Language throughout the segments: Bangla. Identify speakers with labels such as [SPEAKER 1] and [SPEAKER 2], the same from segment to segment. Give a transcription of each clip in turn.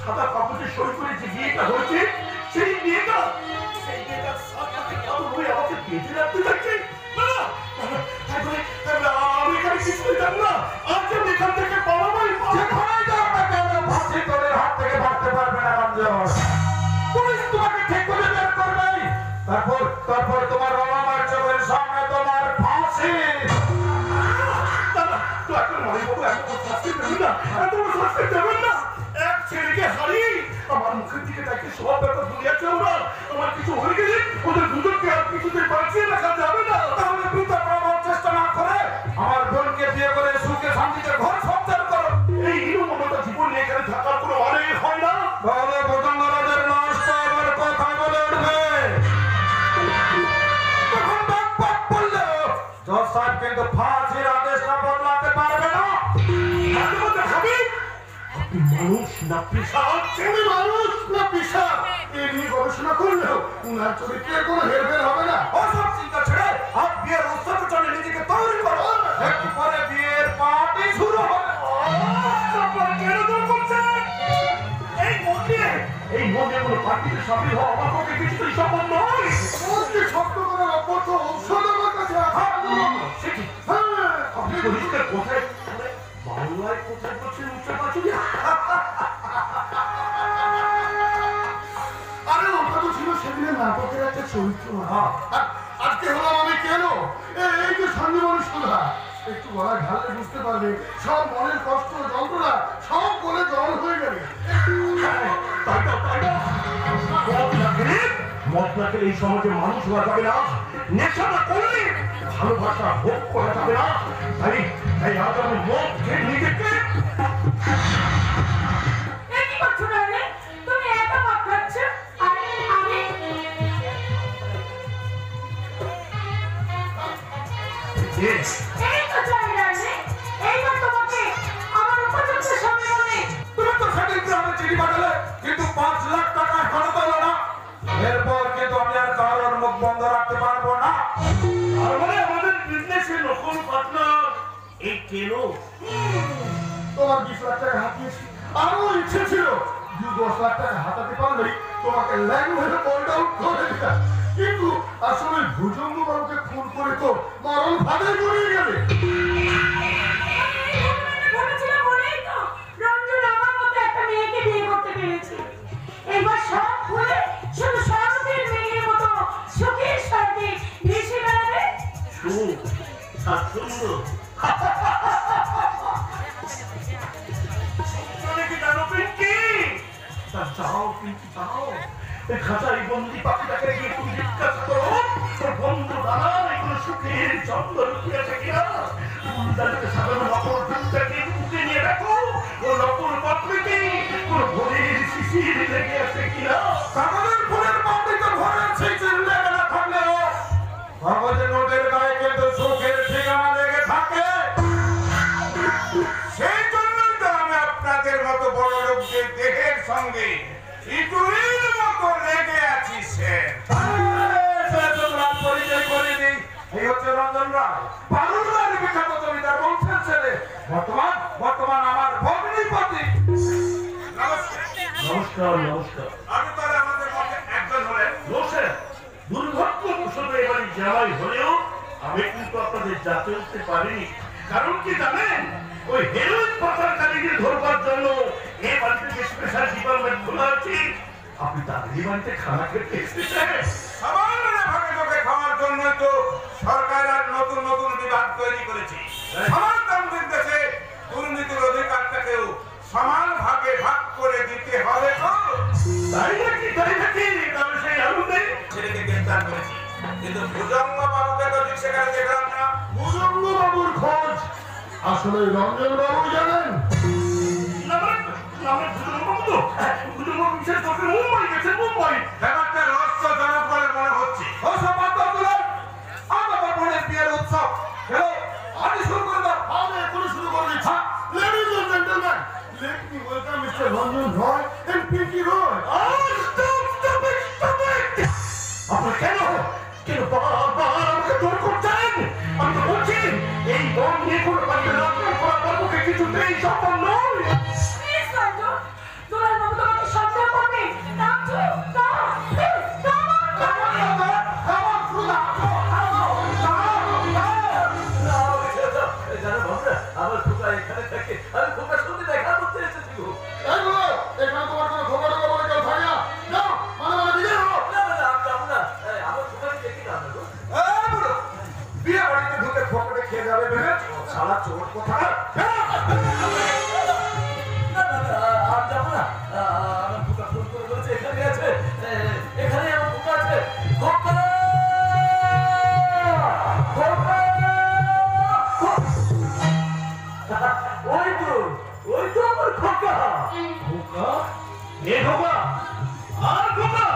[SPEAKER 1] সাদা কাগজে সই করে যে বিয়েটা হয়েছে সেই বিয়েটা আমাকে বেঁধে রাখতে চাইছে। আমি এখানে কিছুই জানি না। আজ আমি এখান থেকে পালাবই।
[SPEAKER 2] যেখানে যাও না কেন ফাঁসি তোদের হাত থেকে বাঁচতে পারবে না। পুলিশ তোমাকে ঠিক করে বের করবে। তারপর তোমার বাবা মার চোখের সামনে তোমার ফাঁসি।
[SPEAKER 1] এক ছেলেকে হারিয়ে আমার মুখের দিকে তাকে সব ব্যাপার দুনিয়াছে ওরা। আমার কিছু হয়ে গেলে ওদের দুজনকে আর কিছুতে বাঁচিয়ে রাখা যাবে না।
[SPEAKER 2] তাহলে পিতা প্রমাণ চেষ্টা না করে আমার বোনকে বিয়ে করে সুখে শান্তিতে ঘর সংসার করো।
[SPEAKER 1] এই হীনমমতা জীবন নিয়ে এখানে থাকার কোনো মানে হয় না।
[SPEAKER 2] তাহলে পতঙ্গরাজের নষ্ট আবার কথা বলে উঠবে। তখন বাক বললো জজ সাহেব কিন্তু ফাঁসির আদেশটা বদলাতে পারবে না।
[SPEAKER 1] মানুষ না পিশাচ?
[SPEAKER 3] তুমি মানুষ না পিশাচ এ নিয়ে গবেষণা করলেও উনার চরিত্রের কোনো হেরফের হবে না।
[SPEAKER 2] ওসব চিন্তা ছেড়ে আজ বিয়ের উৎসবের জন্য নিজেকে তৈরি করো। একটু পরে বিয়ের পার্টি শুরু হবে।
[SPEAKER 1] এই মন্দিরে কোনো পার্টিতে সামিল হওয়া আমার পক্ষে কিছুতেই সম্ভব নয়।
[SPEAKER 3] মনকে শক্ত করার অপরথ ঔষধ আমার কাছে আছে।
[SPEAKER 1] আপনি বলিতে কোথায় বাংলায় কোথায় বলছেন উচ্চ পাচুরি?
[SPEAKER 3] আরে ওটা তো ছিল সেদিনের নাটকের একটা চরিত্র। আজকে হলাম আমি কেন? এই যে সঞ্জীবনী সুধা একটু গলা ঢাললে বুঝতে পারবে সব মনের কষ্ট যন্ত্রণা সব বলে জল হয়ে যাবে।
[SPEAKER 1] মদ না খেলে এই সমাজে মানুষ হওয়া যাবে না। নেশা না করলে ভালোবাসা ভোগ করা যাবে না। তাই আজ আমি মদ খেয়ে নিজেকে
[SPEAKER 2] কিন্তু 5 লাখ টাকা এখনো পেল না। এরপর কিন্তু আমি আর কারোর মুখ বন্ধ রাখতে পারবো না।
[SPEAKER 1] আর মানে আমাদের বিজনেসে নকল পার্টনার এই কেন?
[SPEAKER 3] তোমার 20 লাখ টাকা হাতিয়েছি। আরো ইচ্ছে ছিল 10 লাখ টাকা হাতাতে পারলেই তোমাকে ল্যাঙ্গুয়েজ বলটা আউট করে দিতাম। কিন্তু আসলে ভুজঙ্গ বাবুকে খুন করে তো মরণ ফাঁদে জড়িয়ে গেলে।
[SPEAKER 1] খাঁচাই বন্দি পাখিটাকে গিয়ে তুমি জিজ্ঞাসা করো তোর বন্ধু দাদা এগুলো সুখের চন্দ্র লুকিয়েছে কিনা। সাধারণ নকল ফুলটাকে উঠে নিয়ে দেখো ও নকল পাত্রীকে তোর ভোরের শিশির লেগে আছে কিনা।
[SPEAKER 2] কাগজের ফুলের পাপড়িতে ভরে সেই লেগে না থাকলেও কাগজের নোটের গায়ে কিন্তু সুখের ঠিকানা লেগে থাকে। সেই জন্যই তো আমি আপনাদের মতো বড় লোকদের দেহের সঙ্গে ইঁদুরের মতো লেগে আছি। পরিচয় করে দিই, এই হচ্ছে রঞ্জন রায়, বালুরঘাটের বিখ্যাত জমিদার বংশের ছেলে, বর্তমান আমার ভগ্নিপতি।
[SPEAKER 1] নমস্কার। নমস্কার।
[SPEAKER 2] আপনি তাহলে আমাদের মধ্যে একজন হলেন।
[SPEAKER 1] বসে দুর্ভাগ্যবশত এবারে জামাই হলেও আমি কিন্তু আপনাদের যাতে উঠতে পারিনি। কারণ কি জানেন? ওই হেরোইন পাচারকারীদের ধরবার জন্য এই বাড়িতে স্পেশাল ডিপার্টমেন্ট খোলা আছে। আপনি তাদের বাড়িতে খানা খেতে এসেছেন।
[SPEAKER 2] সামান্য ভাগে ভাগে খাওয়ার জন্য তো সরকার আর নতুন নতুন বিভাগ তৈরি করেছে। সমাজতান্ত্রিক দেশে দুর্নীতির অধিকারটাকেও সমান ভাগে ভাগ করে দিতে হবে। তো
[SPEAKER 1] তাই নাকি? তবে সেই আনন্দে
[SPEAKER 2] ছেলেকে গ্রেফতার করেছি, কিন্তু ভুজঙ্গ বাবুকে তো ঠিক সেখানে দেখলাম না।
[SPEAKER 3] ভুজঙ্গ বাবুর খোঁজ আসলে রঞ্জন বাবু জানেন।
[SPEAKER 1] মুম্বাই
[SPEAKER 2] ব্যাপারটা রহস্যজনক বলে মনে হচ্ছে। বিয়ের উৎসব আমি শুরু করে দাও।
[SPEAKER 3] আমি এখনই শুরু করে দিচ্ছি। Ladies and gentlemen, let me welcome Mr. Ranjan Roy and Pinky Roy.
[SPEAKER 1] আপনার কেন বারবার আমাকে জোর করছেন? আমি তো বলছি এই দল নিয়ে কোনো কিছুতেই সম্ভব নয়।
[SPEAKER 3] এখানে তোমার কোনো ধোকা টোকা বলে কেউ থাকে না। যাও, মানে বিদায় হও।
[SPEAKER 4] আমি যাবো না, আমার দোকানে দেখি না গো।
[SPEAKER 2] বুড়ো, বিয়ে বাড়িতে ঢুকে ফকটে খেয়ে যাবে ভেবে সারা চোর কোথায়?
[SPEAKER 4] আর যাবো না, আমার দোকা ফোন করে বলেছে এখানে আছে, এখানে আমার দোকা আছে। ওই তো আমার খোকা।
[SPEAKER 1] ধোকা? এ ধোকা? আর ধোকা?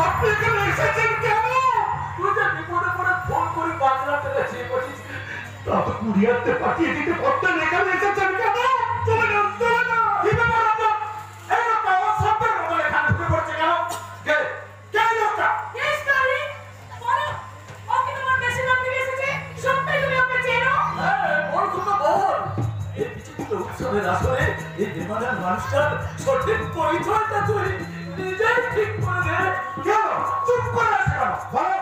[SPEAKER 1] আপনি এখানে এসেছেন কেন?
[SPEAKER 4] তুই যে বিপদে পড়ে ফোন করে 5 লাখ টাকা চেয়ে বসিস,
[SPEAKER 1] তা তো কুরিয়ারতে পাঠিয়ে দিতে পারতেন, এখানে এসেছেন কেন? চলে যান, চলে যান।
[SPEAKER 2] কি ব্যাপার আপনার? এই লোকটা আমার সাপের মতো এখানে ঢুকে পড়ছে কেন? কে? কে এই লোকটা?
[SPEAKER 4] ওর খোকা বল। এই বিচিত্র উৎসবের আসরে এই বেমানার মানুষটার সঠিক পরিচয়টা তুই নিজেই ঠিক করে দে।
[SPEAKER 2] কেন? চুপ করে আছে কেন? বলো,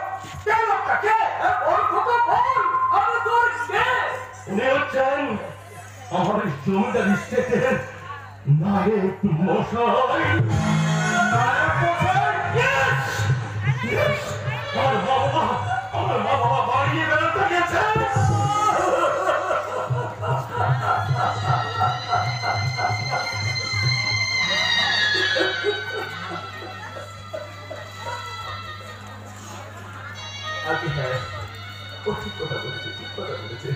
[SPEAKER 2] কে লোকটা? কে?
[SPEAKER 4] ওর খোকা বল, আমি তোর কে?
[SPEAKER 1] উনি হচ্ছেন আমার জমিদার স্টেটের নায়ক মশাই।
[SPEAKER 2] নায়ক মশাই?
[SPEAKER 1] Yes! Yes! আমার মা বাবা বাড়িয়ে বেড়াতে গেছে।
[SPEAKER 4] ও ঠিক কথা বলেছে, ঠিক কথা বলেছে।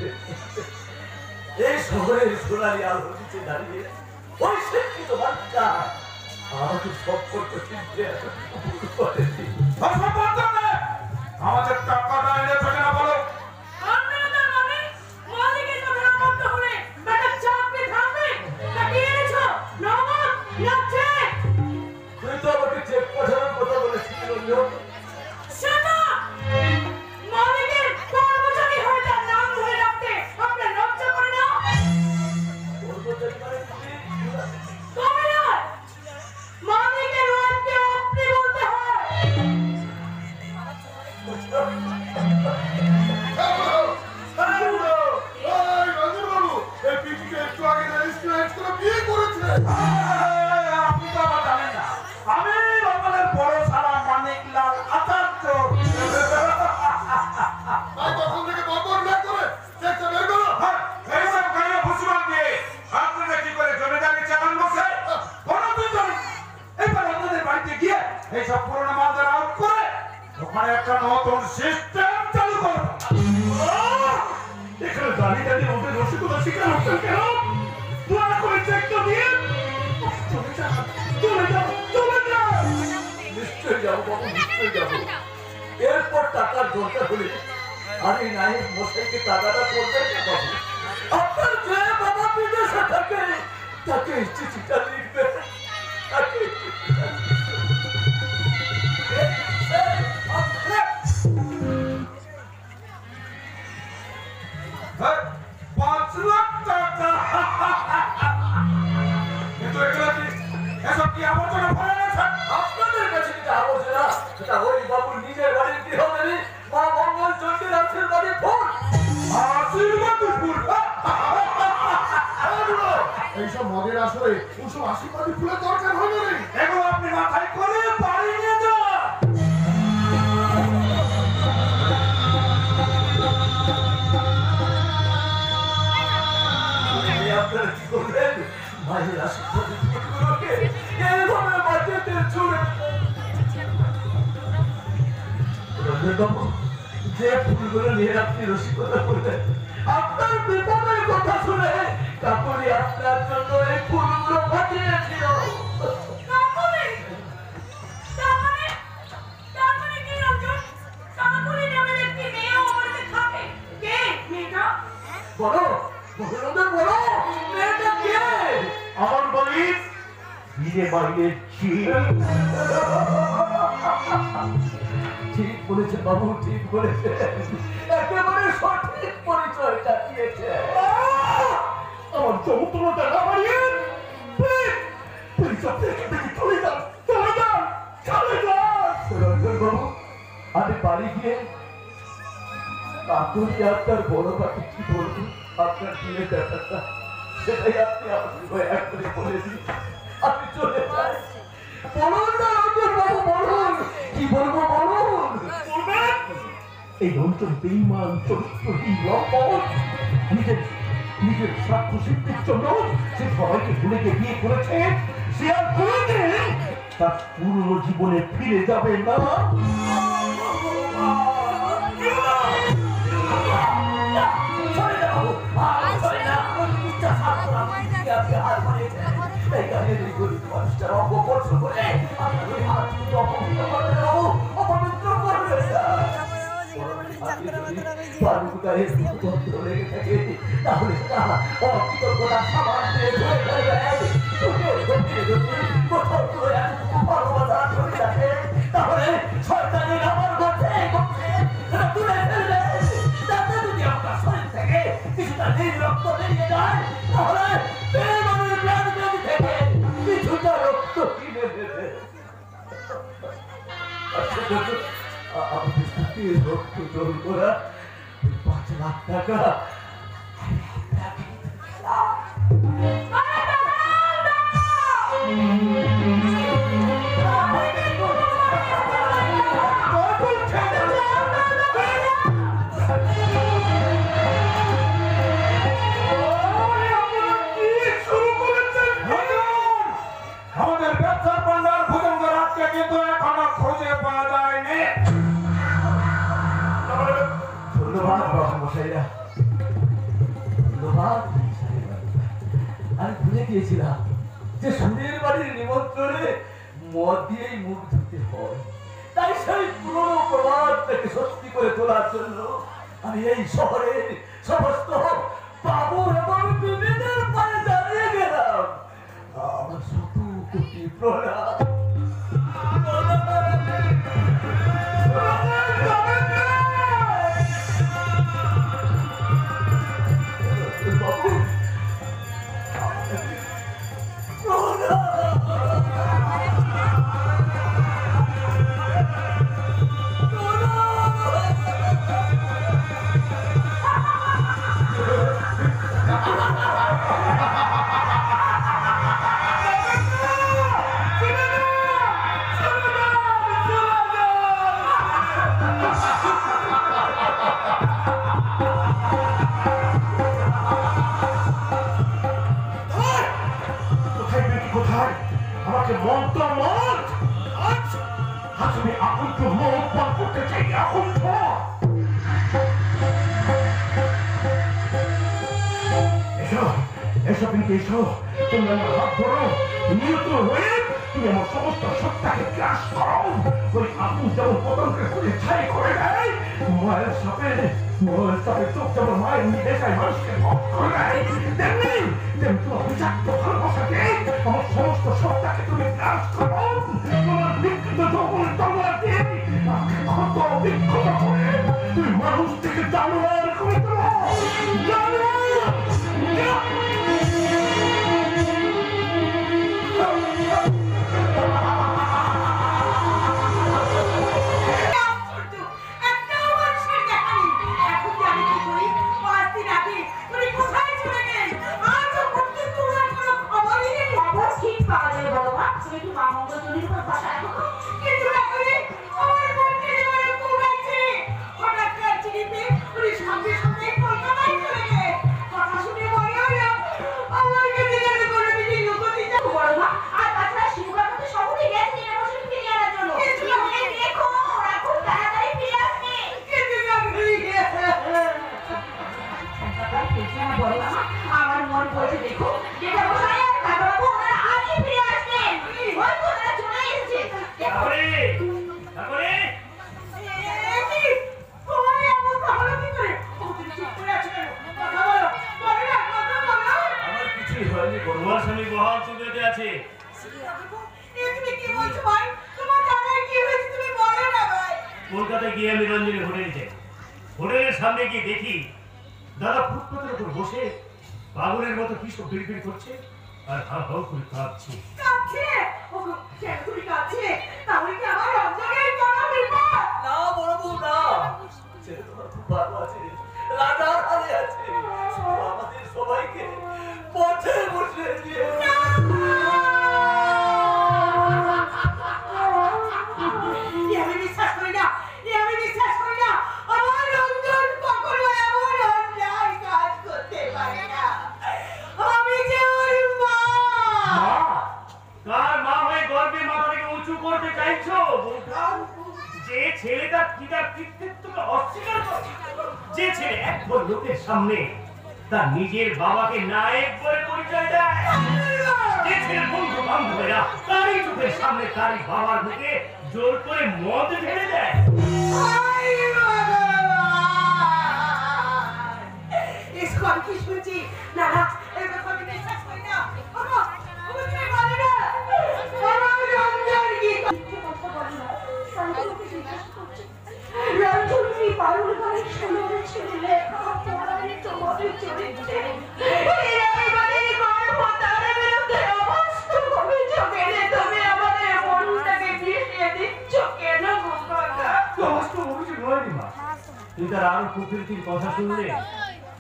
[SPEAKER 4] এই শহরের সোনালি আলো নিচে দাঁড়িয়ে ওই শিক্ষিত বাচ্চা আমাকে সব করতে শিখতে
[SPEAKER 2] আমাদের টাকাটা এনে থাকে না বলো?
[SPEAKER 4] তুই তো আমাকে চেক পাঠানোর কথা বলেছিলি রঞ্জন। কর্মচারী মানে
[SPEAKER 2] আপনি তো আবার জানেন না, আমি বাঙালের বড় সারা মানিকলাল আচার্য।
[SPEAKER 3] তখন থেকে বকর না করে চেকটা বের করো।
[SPEAKER 2] হ্যাঁ, এইসব গায়ে ভুসিমাল দিয়ে আপনারা কি করে জমিদারি চালান বসে? বলো তুই জানি। এবার আপনাদের বাড়িতে গিয়ে এইসব পুরোনো মালদের আউট করে ওখানে একটা নতুন সিস্টেম চালু করো।
[SPEAKER 1] এখানে দাঁড়িয়ে দাঁড়িয়ে ওদের রসিকতা শিকার হচ্ছেন কেন? দয়া করে চেকটা দিয়ে চলে যান, চলে যান, চলে যান।
[SPEAKER 4] নিশ্চয় যাবো বাবু, নিশ্চয় যাবো। এরপর টাকার দরকার হলে আমি নায়ক মশাইকে টাকাটা করবেন না বাবু। আপনার যে বাবা বিদেশে থাকে তাকে চিঠিটা লিখবেন, তাকে চিঠিটা
[SPEAKER 2] হ্যাঁ, 5 লাখ টাকা। কিন্তু এগুলো কি, এসব কি আবর্জনা ভরে গেছে?
[SPEAKER 4] আপনাদের কাছে যেটা আবর্জনা সেটা ওই বাবুর নিজের বাড়ির গৃহদেবী মা মঙ্গল চণ্ডীর আশীর্বাদের ফল।
[SPEAKER 2] আশীর্বাদ ফুল।
[SPEAKER 3] এইসব মদের আসরে ওসব আশীর্বাদী ফুলের দরকার হয় না রে।
[SPEAKER 2] এগুলো আপনি মাথায় করে বাড়ি নিয়ে যান।
[SPEAKER 4] আপনারা কি করবেন? মায়ের আশীর্বাদের ফুলগুলোকে এইভাবে মাটিতে ছুঁড়ে রঞ্জনবাবু, যে ফুলগুলো নিয়ে আপনি রসিকতা করলেন, আপনার বিপদের কথা শুনে কাকুরি আপনার জন্য এই ফুলগুলো পাঠিয়েছিল। বলো, বলো, বলো, মেয়েটা কে?
[SPEAKER 1] আমার বাড়ি ফিরে বাইরে ছিল।
[SPEAKER 4] ঠিক বলেছে বাবু, ঠিক বলেছে, একেবারে সঠিক পরিচয়টা দিয়েছে।
[SPEAKER 1] আমার চমৎকারটা না বাড়িয়ে পরিচয় থেকে চলে যান, চলে যান, চলে যান।
[SPEAKER 4] রঞ্জন বাবু, আমি বাড়ি গিয়ে কাকুরি আর তার বড় পাখি কি বলবো আপনার বিয়ের ব্যাপারটা সেটাই আপনি আমাকে দয়া করে বলে দিন, আমি চলে যাই। বলুন না অঞ্জন বাবু, বলুন কি বলবো বলুন। এই অঞ্চল বেঈমান চরিত্রহীন লম্পট নিজের স্বার্থ সিদ্ধির জন্য সে সবাইকে ভুলে গিয়ে বিয়ে করেছে। সে আর কোনোদিন তার পুরনো জীবনে ফিরে যাবে না। তাহলে শয়তানের আমার গর্তে তুলে ফেলবে। যাতে যদি আপনার শরীর থেকে কিছুটা নীল রক্ত বেরিয়ে যায়, তাহলে বেঈমানের প্রাণ বেঁধে থেকে কিছুটা রক্ত কিনে দেবে। আমি রক্ত জল করা 5 লাখ টাকা
[SPEAKER 2] আমাদের ব্যবসার পান্ডার ভুজঙ্গ রাতকে কিন্তু এখনো খুঁজে পাওয়া যায়নি।
[SPEAKER 4] ধন্যবাদ বাবু মশাইরা, ধন্যবাদ। আমি ভুলে গিয়েছিলাম যে সুরের বাড়ির নিমন্ত্রণে মদ দিয়েই মুখ ধুতে হয়। তাই সেই পুরনো প্রবাদটাকে সত্যি করে তোলার জন্য আমি এই শহরের সমস্ত বাবু এবং বিবিদের পায়ে দাঁড়িয়ে গেলাম। আমার শত কোটি প্রণাম।
[SPEAKER 1] আমাকে মন্ত্র মত আজ আমি আকুণ্ঠ মুখ পান করতে চাই। আকুণ্ঠ এসো, এসো কিন্তু এসো, তুমি আমার হাত ধরো, নিয়ত হয়ে তুমি আমার সমস্ত সত্তাকে গ্রাস করো। ওই আগুন যেমন পতনকে খুঁজে ছাই করে দেয়, মায়ের সাপের চোখ যেমন মায়ের নির্দেশায় মানুষকে ভক্ত করে দেয়, তেমনি তোমার বিষাক্ত ভালোবাসাকে আমার সমস্ত সত্তাকে তুমি গ্রাস করো। তোমার বিকৃত যৌবন তলোয়ার দিয়ে আমাকে ক্ষত বিক্ষত করে তুমি মানুষ থেকে জানোয়ার করে তোলো। কলকাতায় গিয়ে আমি রঞ্জনী হোটেলে যাই। হোটেলের সামনে গিয়ে দেখি দাদা ফুটপাতের উপর বসে পাগলের মতো কি সব বিড়বিড় করছে আর হাউ হাউ করে কাঁদছে।
[SPEAKER 4] না বড় বউ না, ছেলে তোমার খুব ভালো আছে, রাজার হালে আছে।
[SPEAKER 1] করতে চাইছো বৌঠান? যে ছেলেটা পিতার কৃতিত্বকে অস্বীকার করে, যে ছেলে একবার লোকের সামনে তার নিজের বাবাকে নায়ক বলে পরিচয় দেয়, যে ছেলের বন্ধু বান্ধবেরা তারই চোখের সামনে তারই বাবার মুখে জোর করে মদ ঢেলে দেয়।
[SPEAKER 5] কি শুনছি না না এই কথা আমি বিশ্বাস করি না। বাবা তুমি কি বলে না বাবা রঞ্জন কি কথা বলে না সাইকেলকে জিজ্ঞাসা করছি রঞ্জন কি পারুল বাড়ির ষোলোরে ছেলে লেখা পড়ানি তোমাদের চরিত্রে এই বাড়ির গর্ভতার বিরুদ্ধে অবাস্তব অভিযোগ এনে তুমি আমাদের মনটাকে মিশিয়ে দিচ্ছ কেন গোপাকা?
[SPEAKER 1] অবাস্তব অভিযোগ নয় মা, তুই তার আরো প্রকৃতির কথা শুনলে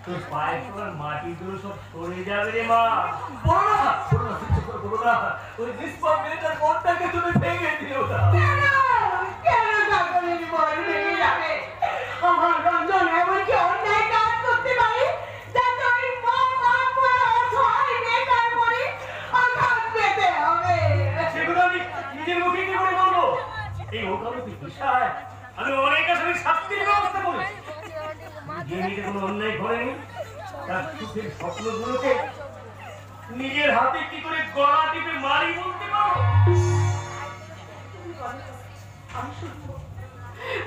[SPEAKER 1] তোর পায়ে পড়ার মাটিগুলো সব সরে যাবে রে মা।
[SPEAKER 4] বলো না, বলো না, ওই নিষ্পাপ মেয়েটার মনটাকে তুমি ভেঙে দিও না।
[SPEAKER 5] কেন সকলের মন ভেঙে যাবে? আমার রঞ্জন এমন কি অন্যায় কাজ করতে পারে যাতে ওই অসহায় বেকার মনে আঘাত পেতে হবে?
[SPEAKER 1] সেগুলো আমি নিজের মুখে কি করে বলবো? এই ওকালতি বিষয় আমি অনেক আসলে শাস্তির ব্যবস্থা করেছি। যে নিজে কোনো অন্যায় করেনি তার সুখের স্বপ্নগুলোকে নিজের হাতে কি করে গলা টিপে মারি বলতে পারো?
[SPEAKER 5] আমি শুনবো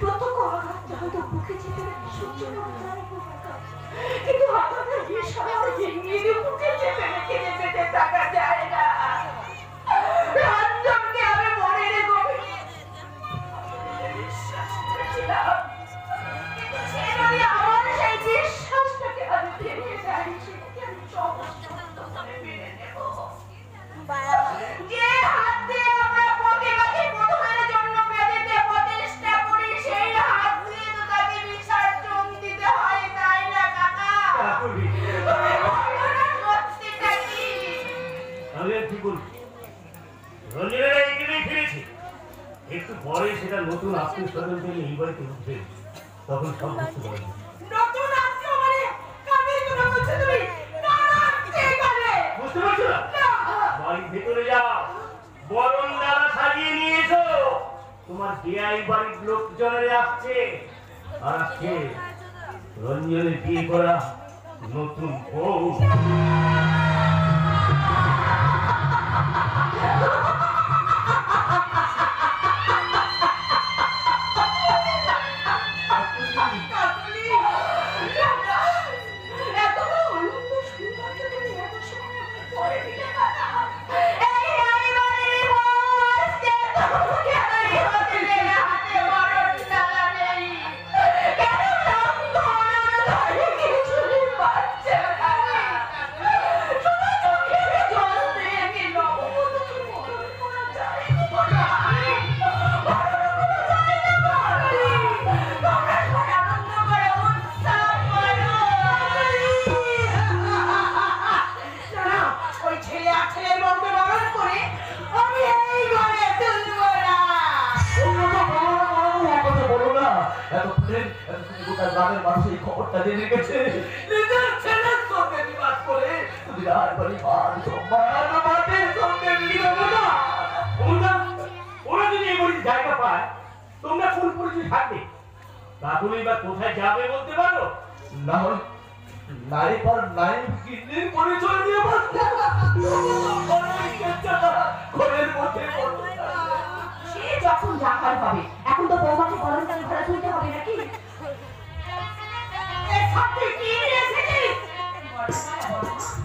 [SPEAKER 5] প্রত্যক্ষ আঘাত হয়তো বুকে চেপে সহ্য করতে পারবো, কিন্তু আঘাতের বিষয় ভেঙে বুকে চেপে রেখে যেতে থাকা যায় না। রঞ্জনকে আমি মনে রেখে বিশ্বাস করেছিলাম, কিন্তু সে যদি আমার সেই বিশ্বাসটাকে আমি ভেঙে দেয় সেটাকে আমি সমস্ত মেনে নেব। যে হাত দিয়ে আমরা প্রতিবাদী প্রথমের জন্য বেঁধে প্রতিষ্ঠা করি সেই হাত দিয়ে তো তাকে বিসর্জন দিতে হয়, তাই না কাকা? সত্যিটা কি?
[SPEAKER 1] আমি আর কি বলছি, রঞ্জনেরা এখানেই ফিরেছে, একটু পরে সেটা নতুন আত্মীয় স্বজন থেকে এই বাড়িতে উঠবে, তখন সব বুঝতে পারবে।
[SPEAKER 5] নতুন আত্মীয় মানে কাদের কথা বলছো তুমি? কার আত্মীয় এখানে?
[SPEAKER 1] বুঝতে পারছো না?
[SPEAKER 5] না।
[SPEAKER 1] বাড়ির ভেতরে যাও, বরণ ডালা সাজিয়ে নিয়ে এসো, তোমার বিয়াই বাড়ির লোকজনেরা আসছে, আর আসছে রঞ্জনের বিয়ে করা নতুন বউ।
[SPEAKER 5] কাকুলি, কাকা, এত আনন্দ শুনলাম তো তুমি এত সময় পরে দিলে কাকা। এই বাড়ির বউ আজকে তোমাকে এই হোটেলের হাতে বরণ ডালা নেই। কেন নাম ধরে কিছুই পাচ্ছে না। শুধু চোখের জল দিয়ে কি নববধূকে বরণ করা যায় না? বলো আমি, বরণ করা যায় না কাকুলি। তোমরা সবাই আনন্দ করে উৎসব করো। না, ওই ছেলে আর ছেলের বউকে বরণ করে আমি এই ঘরে তুলবো না।
[SPEAKER 4] বলো না, এতক্ষণে গোটা গ্রামের মানুষ এই খবরটা জেনে গেছে। নিজের ছেলের সঙ্গে বিবাদ করে তুমি আর বাড়ি মান সম্মান মাটির সঙ্গে মিলিয়ে না।
[SPEAKER 1] ওরা যদি এই বাড়ির জায়গা পায়, তোমরা কোন পরিচয় থাকবে? তাহলেই বা কোথায় যাবে বলতে পারো?
[SPEAKER 4] না হয় নারী পর নারী কিডনির পরিচয় দিয়ে ঘরের মধ্যে
[SPEAKER 5] সে যখন জাকার হবে, এখন তো বৌমাকে বরণ ডালা ঘরে তুলতে হবে নাকি? সাথে কি নিয়ে এসেছিস?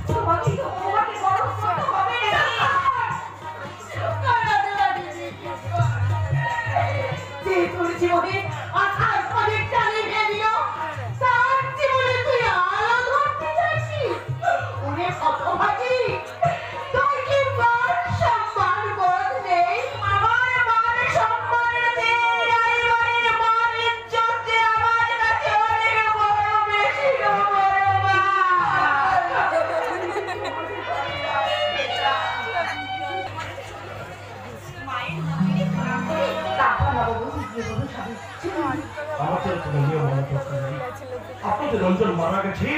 [SPEAKER 5] তোমাকে তো বৌমাকে বরণ করতে হবে যে তোর জীবনে আশার অনেক টানে ভেঙে তার জীবনে তুই আলো ধরতে চাইছিস? উনি হতভাগী, তোর কি মান সম্মান বোধ নেই? আমার মান সম্মান নেই, এই বাড়ির মান ইজ্জত যে আমার কাছে অনেক বড়, বেশি বড় মা।
[SPEAKER 1] আমাদের কোনো নিয়ম মনে করতে নেই। আপনাদের রঞ্জন মারা গেছে,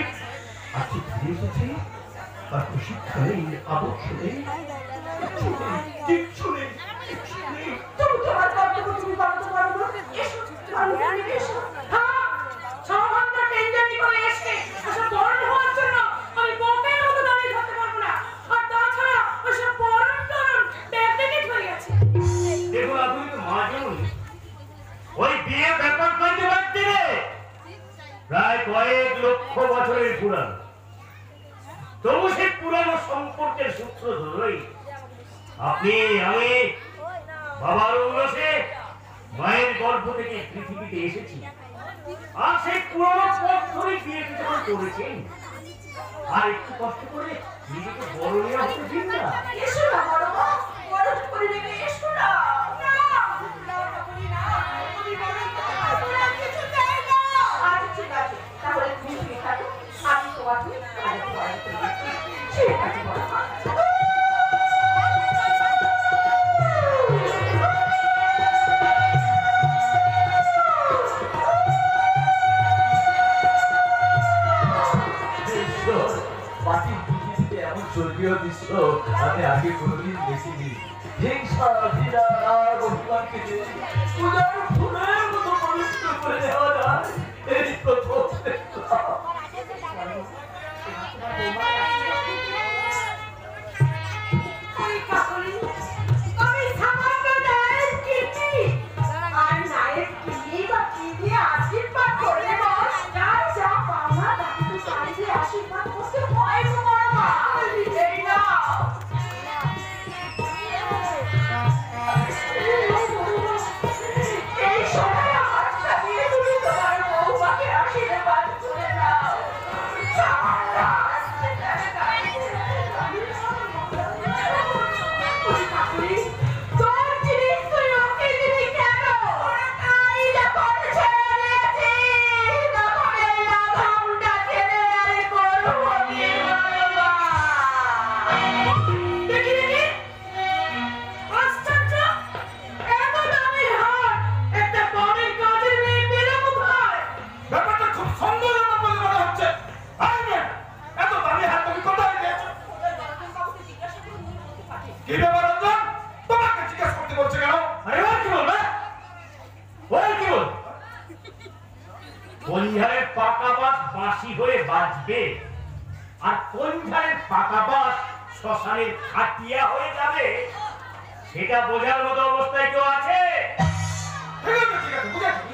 [SPEAKER 1] আজকে ফিরে এসেছে, তার তো শিক্ষা নেই, আদর্শ নেই, কিচ্ছু নেই, কিচ্ছু নেই।
[SPEAKER 5] তুমি তুমি বলো তো বলো তো, এসো বলো তো, এসো। হ্যাঁ, 6 ঘন্টা ট্রেন জার্নি করে এসে ওসব বরণ হওয়ার জন্য আমি বোকের মতো দাঁড়িয়ে থাকতে পারবো না। আর তাছাড়া ওসব বরণ টরণ ব্যাগটিকেট হয়ে গেছে।
[SPEAKER 1] দেখুন আপনি তো মাঝুন ওই বিয়ে ব্যাপার করতে পারছি রে, প্রায় কয়েক লক্ষ বছরের পুরাণ। তবু সে পুরানো সম্পর্কের সূত্র ধরেই আপনি আমি বাবার উল্লাসে মায়ের গর্ভ থেকে পৃথিবীতে এসেছি। আর সেই পুরনো পথ ধরে বিয়ে যখন করেছেন, আর একটু কষ্ট করে নিজেকে বড় নেওয়া হতে দিন না।
[SPEAKER 5] এসো না বড় মা, বড় করে নেবে, এসো না। আচ্ছা ঠিক আছে, তাহলে তুমি শুয়ে থাকো, আমি তোমাকে আরেকটু বড় করে দিচ্ছি। ঠিক আছে বড় মা।
[SPEAKER 4] বাকি পৃথিবীতে এমন স্বর্গীয় দৃশ্য আমি আগে কোনোদিন দেখিনি। হিংসা, ঘৃণা, রাগ, অভিমানকে যে পূজার ফুলের মতো পবিত্র করে দেওয়া যায়, এই প্রথম দেখলাম।
[SPEAKER 5] ওই কাকলি, আমি সামান্য নায়ের কীর্তি, আর নায়ের কি বা কি দিয়ে আশীর্বাদ করলে বল, যার যা পাওনা তাকে তো তাই দিয়ে আশীর্বাদ করতে হয় গো বড় মা। এই নাও। এই সময় হাতটা দিয়ে তুমি তোমার বৌমাকে আশীর্বাদ করে নাও। ওই কাকলি, তোর জিনিস তুই ওকে দিবি কেন? ওরা তাই যখন ছেড়ে দিয়েছি, তখন এই লাগামটা ছেড়ে আমি করবো কি বাবা? দেখি দেখি, আশ্চর্য, এত দামি হার একটা বনের কাজের মেয়ে পেল কোথায়?
[SPEAKER 2] ব্যাপারটা খুব সন্দেহজনক বলে মনে হচ্ছে। আরে মেয়ে, এত দামি হাত তুমি কোথায় পেয়েছো? কি ব্যাপার রঞ্জন? তোমাকে জিজ্ঞাসা করতে বলছে কেন?
[SPEAKER 1] আরে ওর কি বলবে? ওর কি বলবে? কোন ঝাড়ের পাকা বাস বাঁশি হয়ে বাজবে, আর কোন ঝাড়ের পাকা বাস শ্মশানের খাটিয়া হয়ে যাবে, সেটা বোঝার মতো অবস্থায় কেউ আছে?
[SPEAKER 2] ঠিক আছে, বুঝেছি।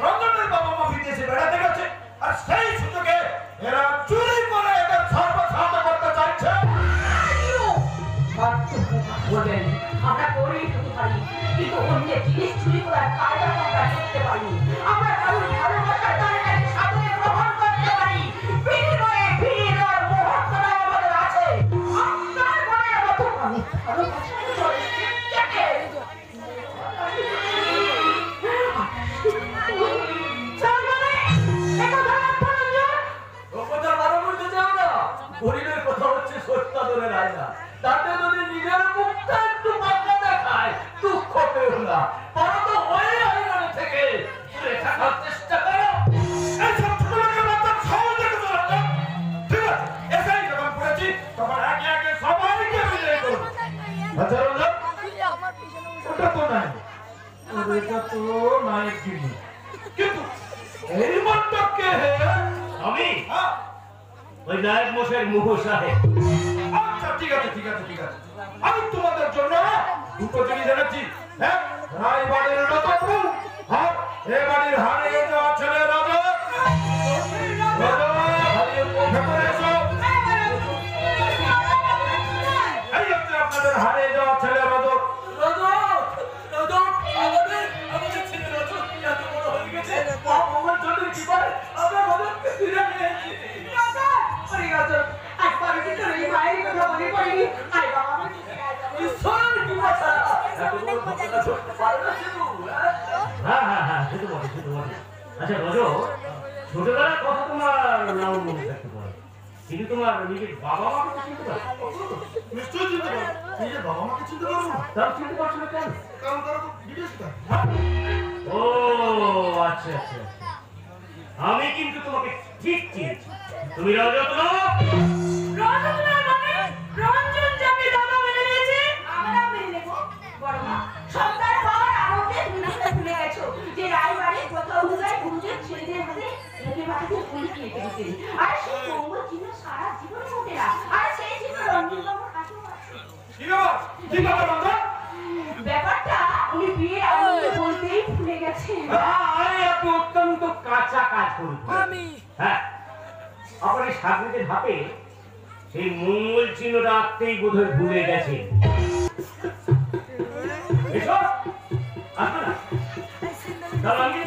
[SPEAKER 2] রঞ্জনের বাবা মা বিদেশে বেড়াতে গেছে, আর সেই সুযোগে এরা চুরি করে এদের সর্বশান্ত করতে চাইছে।
[SPEAKER 5] বলবেন আমরা করেই খেতে পারি, কিন্তু অন্যের জিনিস চুরি করার কায়দা আমরা করতে পারি। আমরা কারোর ভালোবাসার দ্বারা সাধনে গ্রহণ করতে পারি, বিনিময়ে ভিড় আর মুহূর্তটা আমাদের আছে। আপনার মনের মতো আমি ভালোবাসার চলে থেকে
[SPEAKER 4] গরিবের কথা হচ্ছে সত্যাদরের আয়না। তাতে যদি নিজের মুখটা একটু পাকা দেখায়, দুঃখ পেও না, বরং ওই আয়না থেকে দূরে থাকার চেষ্টা করো।
[SPEAKER 2] এইসব ছোট লোকের বাচ্চা সহজ দেখে তো রঞ্জন। ঠিক আছে, এসেই যখন পড়েছি তখন একে একে সবাইকে বিদায় করবো। আচ্ছা রঞ্জন, ওটা তো নাই, ওটা তো নায়ক জিনিস, কিন্তু এই মণ্ডপকে
[SPEAKER 1] আমি
[SPEAKER 2] হ্যাঁ।
[SPEAKER 1] ওই নায়ক মশাইয়ের মুখ সাহেব।
[SPEAKER 2] আচ্ছা ঠিক আছে। আমি তোমাদের জন্য দুটো জিনিস এনেছি। এক, রায়বাড়ির রতন, আর এ বাড়ির হারিয়ে যাওয়া ছেলে রজত। ভেতরে এসো। এই হচ্ছে আপনাদের হারিয়ে যাওয়া ছেলে রজত।
[SPEAKER 4] আমাদের ছেলে রজত এত বড় হয়ে গেছে, আমার জন্য কি পারে আমরা রজতকে ফিরে নিয়েছি।
[SPEAKER 5] একবারও কি তোর এই মায়ের কথা মনে পড়েনি? আয় বাবা, আমি
[SPEAKER 4] ঈশ্বরের কি কথা, এত বড় ঘটনা ঘটতে পারে না শুধু।
[SPEAKER 1] হ্যাঁ, সে তো বটে। আচ্ছা রজত, ছোটবেলার কথা তোমার নাম মনে থাকতে পারে, কিন্তু তোমার নিজের বাবা মাকে তো চিনতে পারো?
[SPEAKER 3] নিশ্চয়ই চিনতে পারবো। নিজের বাবা মাকে চিনতে পারবো না,
[SPEAKER 1] তাও চিনতে পারছো না কেন?
[SPEAKER 3] কারণ তারা তো বিদেশে থাকে।
[SPEAKER 1] ও আচ্ছা। আমি কিন্তু তোমাকে ঠিক চিনছি। তুমি রজত না?
[SPEAKER 5] রজত না মানে রঞ্জন যাকে দাদা মেনে নিয়েছে, আমরা মেনে নেব। বড় মা, সন্তান হওয়ার আনন্দে
[SPEAKER 4] কি ব্যাপার রঞ্জন?
[SPEAKER 5] ব্যাপারটা উনি বিয়ের আনন্দ বলতেই ভুলে গেছেন।
[SPEAKER 6] আরে আপনি অত্যন্ত কাঁচা কাজ করুন। হ্যাঁ, আপনার এই সাগরিতের হাতে সেই মঙ্গল চিহ্নটা আঁকতেই বোধহয় ভুলে গেছে। এসো, আসবে না? চলো আগে।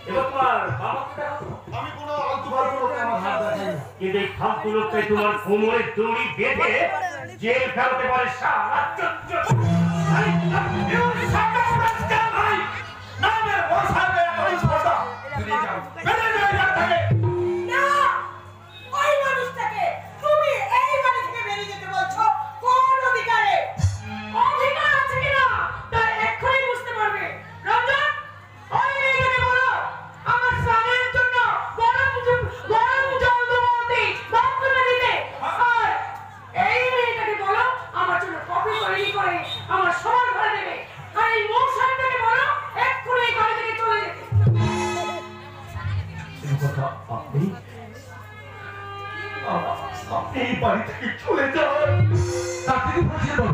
[SPEAKER 6] এবার তোমার বাবাকে দেখাবো।
[SPEAKER 3] আমি কোনো আলতু ফালতু লোককে আমার হাত দেখাই না।
[SPEAKER 6] কিন্তু এই ফালতু লোকটাই তোমার কোমরে দড়ি বেঁধে জেল ফেলতে পারে সারা চচ্চর।
[SPEAKER 5] না, ওই মানুষটাকে তুমি এই বাড়ি থেকে বেরিয়ে যেতে বলছো কোন অধিকারে? অধিকার আছে কিনা তা এক্ষুনি বুঝতে পারবে। রঞ্জন, ওই মেয়েটাকে বলো আমার স্বামীর জন্য গরম জল দেবো বাথরুমে দিতে। আর এই মেয়েটাকে বলো আমার জন্য কফি তৈরি করে আমার সবার ঘরে দেবে। আর এই মৌসানটাকে বলো এক্ষুনি এই বাড়ি থেকে চলে যেতে।
[SPEAKER 3] আপনি এই বাড়ি থেকে চলে যান।
[SPEAKER 4] তার থেকে বুঝিয়ে দেবো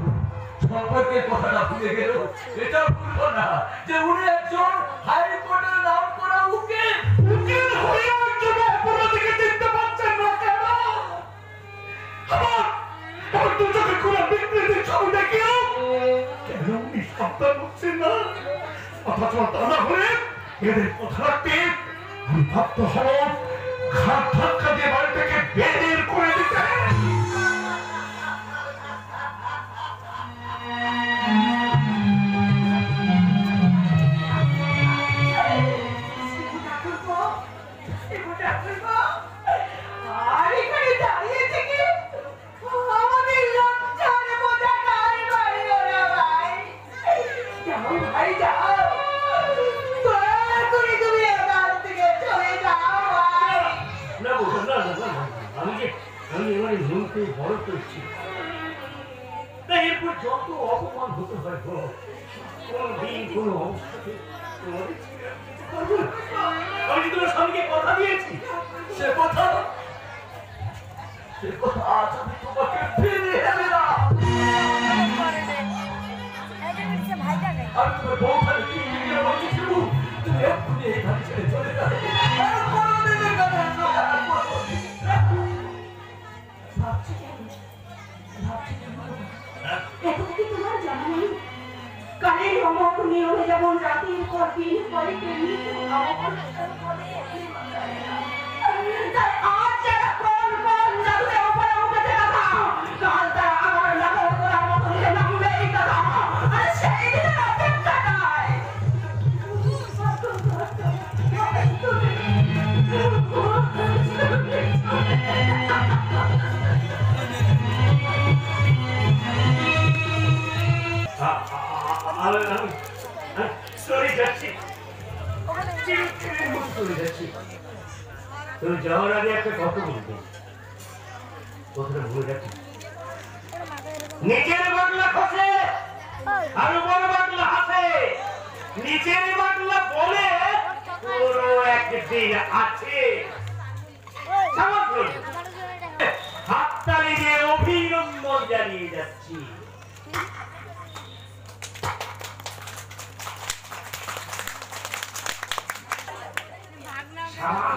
[SPEAKER 4] সম্পর্কের কথাটা ভুলে গেল। এটা ভুলবো না যে উনি একজন হাইকোর্টের নাম করা উকিল।
[SPEAKER 3] উকিল হয়ে একজন অপরাধীকে চিনতে পারছেন না কেন? আমার দু চোখে খোলা বিকৃতির ছবি দেখিও কেন উনি সাবধান হচ্ছেন না? অথচ তা না হলে এদের কথা রাখতে আমি ভাবতে হব ঘাট ধাক্কা দিয়ে বাড়ি থেকে বের করে দিতে।
[SPEAKER 5] আর এখানে দাঁড়িয়ে থেকে আমাদের লজ্জার বোঝা গায়ে বাড়িও না ভাই। যাও ভাই যাও, দয়া করে তুমি এবার থেকে চলে যাও ভাই।
[SPEAKER 6] না বলবো না, আমি এবারে মুখে বড় করছি না। এরপর যত অপমান হতে হয় কোনদিন কোনো অবস্থাতে তোমাদের ছেড়ে আমি যেতে পারবো না। আমি তোমার স্বামীকে কথা দিয়েছি,
[SPEAKER 4] সে কথা আজ আমি তোমাকে ফিরিয়ে দেবে না। আমি তোমার বউখানে কি নিয়ে বলছি তুমি এক্ষুনি এই বাড়ি ছেড়ে চলে যাবে। আর কোনোদিনের কথা চলে আসবো না।
[SPEAKER 5] ভাবছি কেন? এখন কি তোমার জানা নেই কালের অমর নিয়মে যেমন রাতের পর দিন বাড়িতে অনুষ্ঠান করে তাই আজ যারা কোন জাদুতে ওপরে উঠেছে কথা কাল তারা আমার নাগর করার মতো নিচে নামবে এই কথা। আর সেই দিনের অপেক্ষাটায়
[SPEAKER 6] চলে যাচ্ছি, চলে যাচ্ছি। তুমি যাওয়ার আগে একটা কথা বলতে, কথাটা ভুলে যাচ্ছি। নিচের বাংলা খসে আর বড় বাংলা হাসে। নিচের বাংলা বলে পুরো একদিন আছে। হাততালি দিয়ে অভিনন্দন জানিয়ে যাচ্ছি।
[SPEAKER 1] শ্যামা